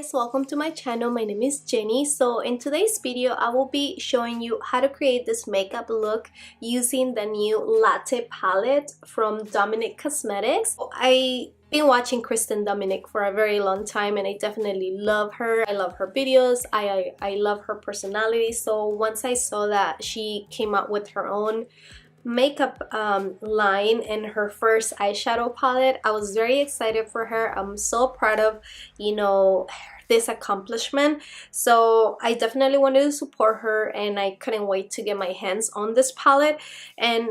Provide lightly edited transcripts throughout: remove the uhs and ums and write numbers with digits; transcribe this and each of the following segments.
guys, welcome to my channel. My name is Jenny. So in today's video I will be showing you how to create this makeup look using the new Latte Palette from Dominique Cosmetics. I've been watching Kristen Dominique for a very long time and I definitely love her. I love her videos. I love her personality. So once I saw that she came out with her own makeup line and her first eyeshadow palette, I was very excited for her. I'm so proud of, this accomplishment. So I definitely wanted to support her and I couldn't wait to get my hands on this palette. And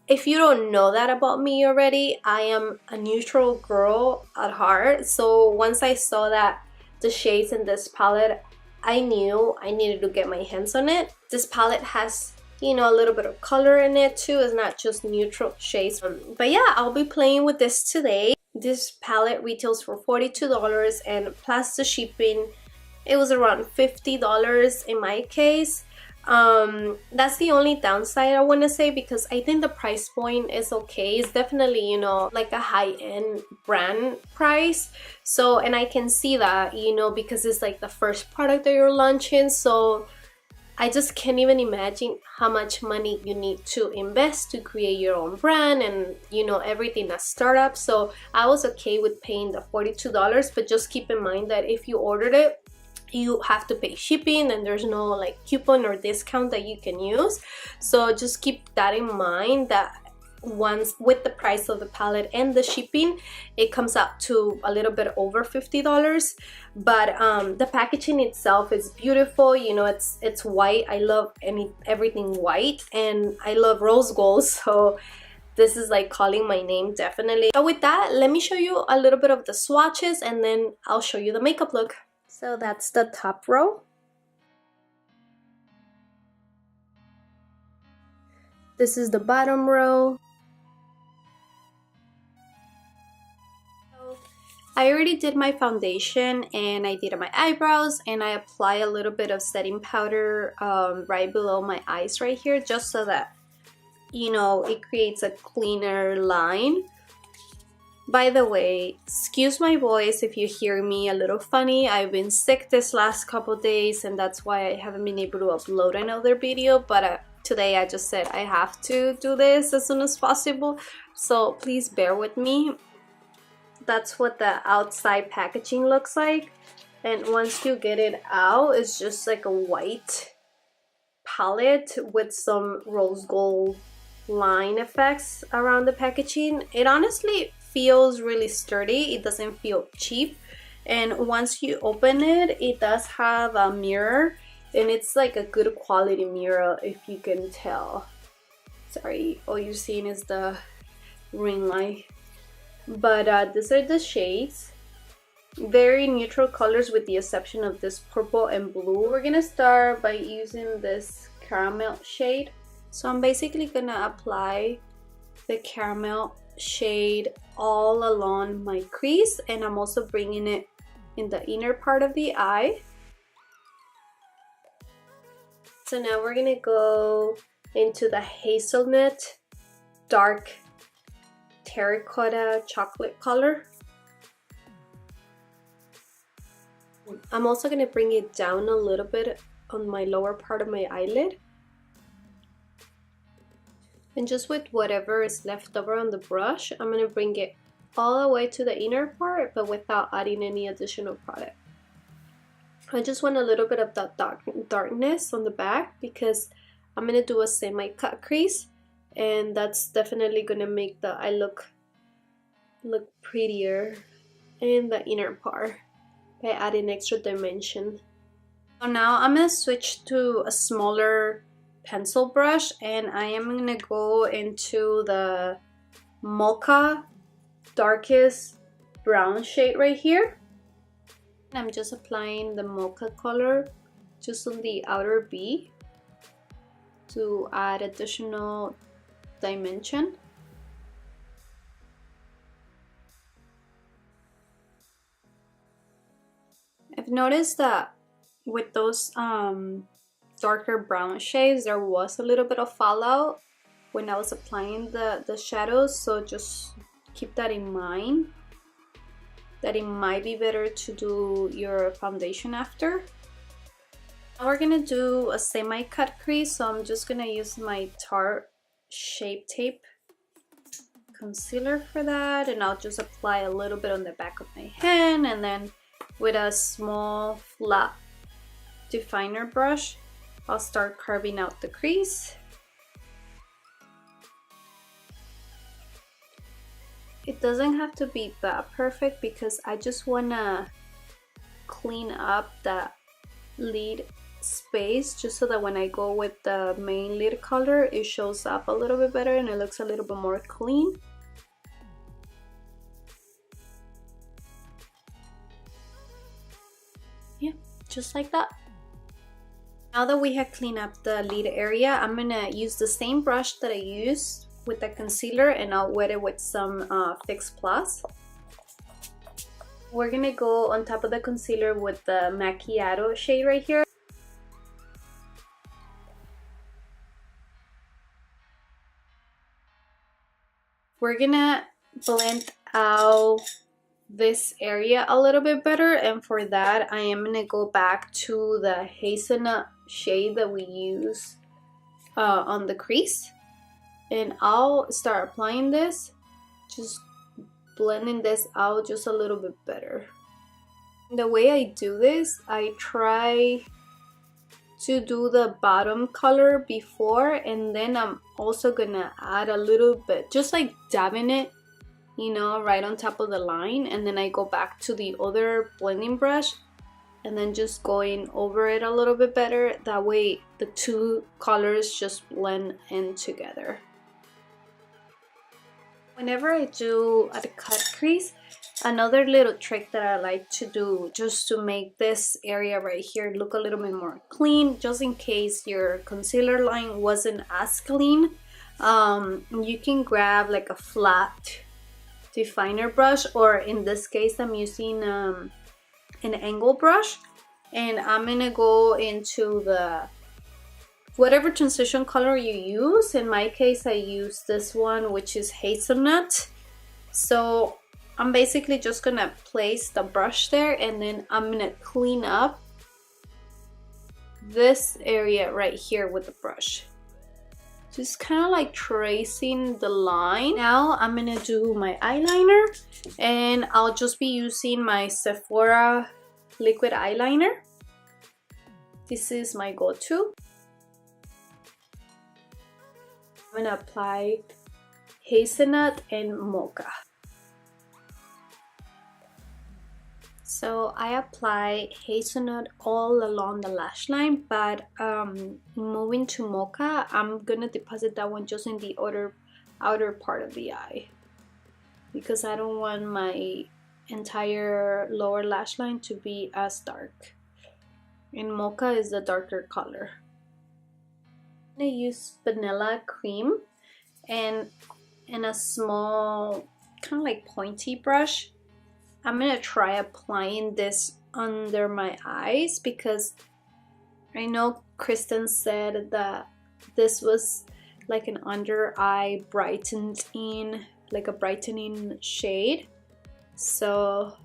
if you don't know that about me already, I am a neutral girl at heart. So once I saw that the shades in this palette, I knew I needed to get my hands on it. This palette has a little bit of color in it too. It's not just neutral shades. But yeah, I'll be playing with this today. This palette retails for $42 and plus the shipping, it was around $50 in my case. That's the only downside I want to say, because I think the price point is okay. It's definitely, like a high-end brand price. So, and I can see that, because it's like the first product that you're launching. So I just can't even imagine how much money you need to invest to create your own brand and everything as startup. So I was okay with paying the $42, but just keep in mind that if you ordered it, you have to pay shipping and there's no like coupon or discount that you can use. So just keep that in mind, that once with the price of the palette and the shipping, it comes out to a little bit over $50. But the packaging itself is beautiful. It's white. I love everything white and I love rose gold, so this is like calling my name definitely. So with that, let me show you a little bit of the swatches and then I'll show you the makeup look. So that's the top row. This is the bottom row. I already did my foundation and I did my eyebrows and I apply a little bit of setting powder right below my eyes right here, just so that it creates a cleaner line. By the way, excuse my voice if you hear me a little funny. I've been sick this last couple days and that's why I haven't been able to upload another video, but today I just said I have to do this as soon as possible, so please bear with me. That's what the outside packaging looks like, and once you get it out, it's just like a white palette with some rose gold line effects around the packaging. It honestly feels really sturdy. It doesn't feel cheap, and once you open it, it does have a mirror and it's like a good quality mirror, if you can tell. Sorry, all you're seeing is the ring light. But these are the shades, very neutral colors with the exception of this purple and blue. We're gonna start by using this caramel shade. So I'm basically gonna apply the caramel shade all along my crease, and I'm also bringing it in the inner part of the eye. So now we're gonna go into the hazelnut dark terracotta chocolate color. I'm also going to bring it down a little bit on my lower part of my eyelid, and just with whatever is left over on the brush, I'm going to bring it all the way to the inner part, but without adding any additional product. I just want a little bit of that darkness on the back because I'm going to do a semi-cut crease, and that's definitely gonna make the eye look prettier in the inner part by adding extra dimension. So now I'm gonna switch to a smaller pencil brush and I am gonna go into the mocha darkest brown shade right here. I'm just applying the mocha color just on the outer V to add additional dimension. I've noticed that with those darker brown shades, there was a little bit of fallout when I was applying the shadows, so just keep that in mind. that it might be better to do your foundation after. Now we're gonna do a semi-cut crease, so I'm just gonna use my Tarte Shape Tape concealer for that, and I'll just apply a little bit on the back of my hand, and then with a small flat definer brush I'll start carving out the crease. It doesn't have to be that perfect because I just wanna clean up that lid space just so that when I go with the main lid color it shows up a little bit better and it looks a little bit more clean. Yeah, just like that. Now that we have cleaned up the lid area, I'm gonna use the same brush that I used with the concealer and I'll wet it with some Fix Plus. We're gonna go on top of the concealer with the Macchiato shade right here. We're gonna blend out this area a little bit better, and for that I am gonna go back to the hazelnut shade that we use on the crease, and I'll start applying this, just blending this out just a little bit better. The way I do this, I try to do the bottom color before, and then I'm also gonna add a little bit, just like dabbing it, you know, right on top of the line, and then I go back to the other blending brush and then just going over it a little bit better. That way the two colors just blend in together. Whenever I do a cut crease, another little trick that I like to do just to make this area right here look a little bit more clean, just in case your concealer line wasn't as clean, you can grab like a flat definer brush, or in this case I'm using an angle brush, and I'm gonna go into the whatever transition color you use. In my case I use this one, which is hazelnut. So I'm basically just gonna place the brush there, and then I'm gonna clean up this area right here with the brush, just kind of like tracing the line. Now I'm gonna do my eyeliner, and I'll just be using my Sephora liquid eyeliner. This is my go-to. I'm gonna apply hazelnut and mocha. So I apply hazelnut all along the lash line, but moving to mocha, I'm gonna deposit that one just in the outer part of the eye, because I don't want my entire lower lash line to be as dark, and mocha is the darker color. I'm gonna use vanilla cream, and in a small kind of like pointy brush I'm gonna try applying this under my eyes, because I know Kristen said that this was like an under eye brightening, like a brightening shade. So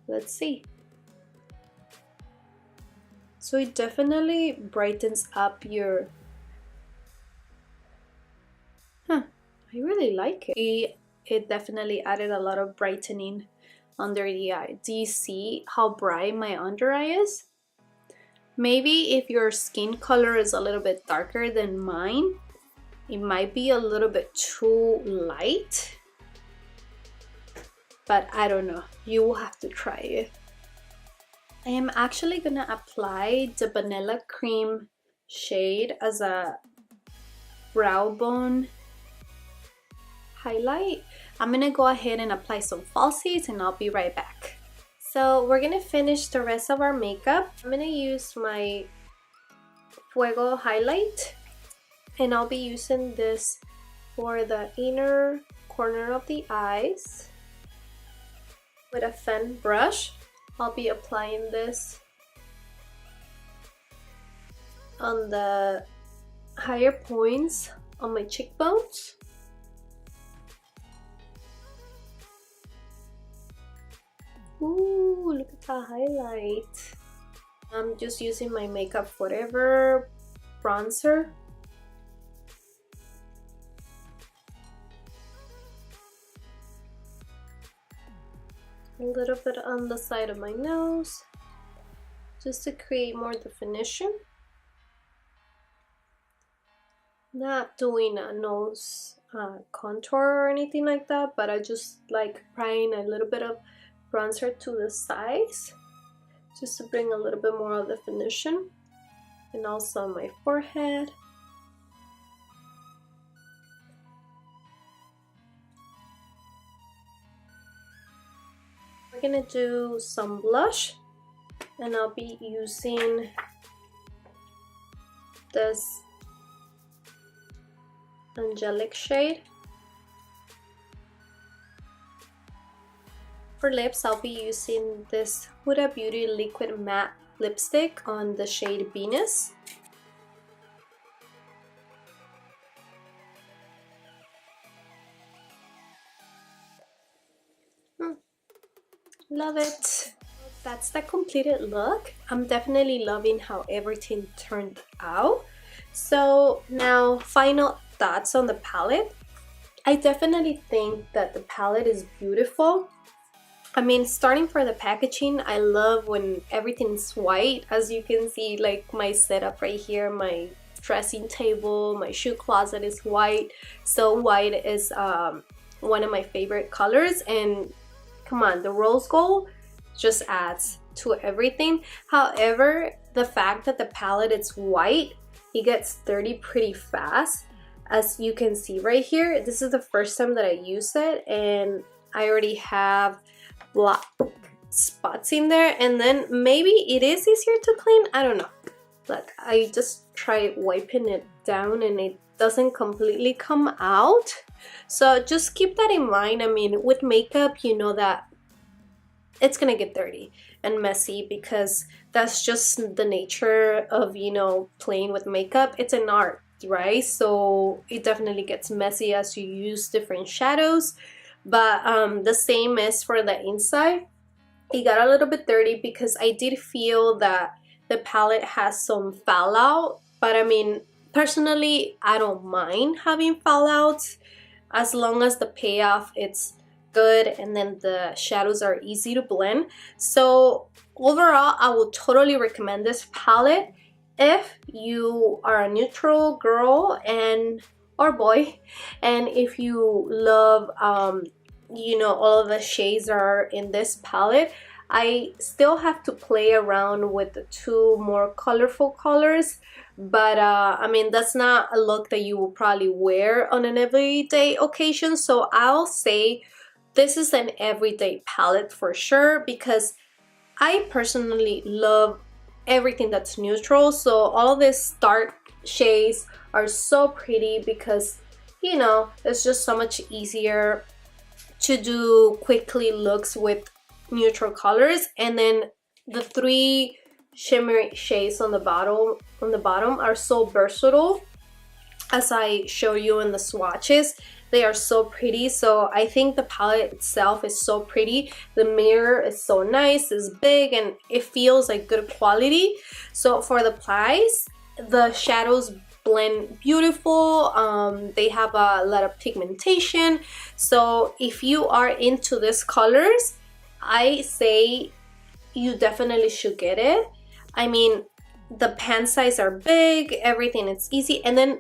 let's see. So it definitely brightens up your... I really like it. It definitely added a lot of brightening under the eye. Do you see how bright my under eye is? Maybe if your skin color is a little bit darker than mine, it might be a little bit too light, but I don't know. You will have to try it. I am actually gonna apply the vanilla cream shade as a brow bone highlight. I'm gonna go ahead and apply some falsies, and I'll be right back. So we're gonna finish the rest of our makeup. I'm gonna use my Fuego highlight, and I'll be using this for the inner corner of the eyes. With a fan brush, I'll be applying this on the higher points on my cheekbones. Ooh, look at the highlight. I'm just using my Makeup Forever bronzer. A little bit on the side of my nose, just to create more definition. Not doing a nose contour or anything like that, but I just like applying a little bit of bronzer to the sides, just to bring a little bit more of definition, and also on my forehead. We're gonna do some blush, and I'll be using this angelic shade. For lips, I'll be using this Huda Beauty Liquid Matte Lipstick on the shade Venus. Love it. That's the completed look. I'm definitely loving how everything turned out. So now, final thoughts on the palette. I definitely think that the palette is beautiful. I mean, starting for the packaging, I love when everything's white. As you can see, like my setup right here, my dressing table, my shoe closet is white. So white is one of my favorite colors, and come on, the rose gold just adds to everything. However, the fact that the palette is white, it gets dirty pretty fast. As you can see right here, this is the first time that I use it, and I already have black spots in there, and then maybe it is easier to clean, I don't know. Look, I just tried wiping it down and it doesn't completely come out. So just keep that in mind. I mean, with makeup, you know that it's gonna get dirty and messy, because that's just the nature of, you know, playing with makeup. It's an art, right? So it definitely gets messy as you use different shadows. But the same is for the inside. It got a little bit dirty because I did feel that the palette has some fallout, but I mean, personally, I don't mind having fallouts as long as the payoff it's good and then the shadows are easy to blend. So overall, I would totally recommend this palette if you are a neutral girl and or boy, and if you love you know, all of the shades are in this palette. I still have to play around with the two more colorful colors, but I mean, that's not a look that you will probably wear on an everyday occasion. So I'll say this is an everyday palette for sure, because I personally love everything that's neutral. So all of these dark shades are so pretty because, you know, it's just so much easier to do quickly looks with neutral colors. And then the three shimmery shades on the bottom are so versatile. As I show you in the swatches, they are so pretty. So I think the palette itself is so pretty. The mirror is so nice, it's big, and it feels like good quality. So for the price, the shadows blend beautiful. They have a lot of pigmentation. So if you are into these colors, I say you definitely should get it. I mean, the pan size are big, everything is easy. And then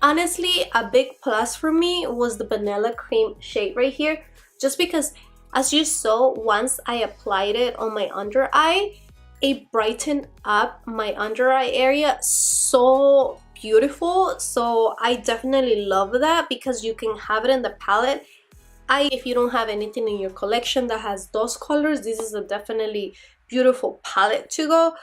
honestly, a big plus for me was the vanilla cream shade right here, just because as you saw, once I applied it on my under eye, it brightened up my under eye area so beautiful. So I definitely love that, because you can have it in the palette. If you don't have anything in your collection that has those colors, this is a definitely beautiful palette to go.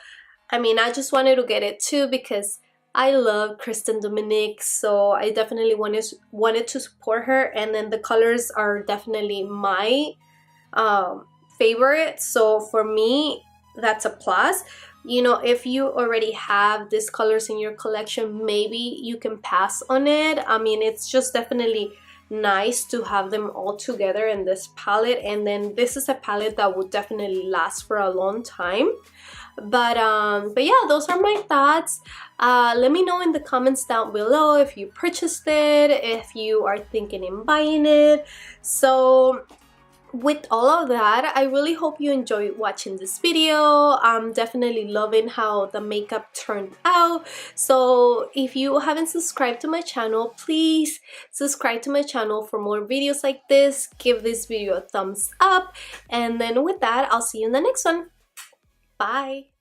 I mean, I just wanted to get it too because I love Kristen Dominique, so I definitely wanted to support her. And then the colors are definitely my favorite, so for me that's a plus. You know, if you already have these colors in your collection, maybe you can pass on it. I mean, it's just definitely nice to have them all together in this palette. And then this is a palette that would definitely last for a long time. But yeah, those are my thoughts. Let me know in the comments down below if you purchased it, if you are thinking in buying it. So with all of that, I really hope you enjoyed watching this video. I'm definitely loving how the makeup turned out. So if you haven't subscribed to my channel, please subscribe to my channel for more videos like this. Give this video a thumbs up, and then with that, I'll see you in the next one. Bye.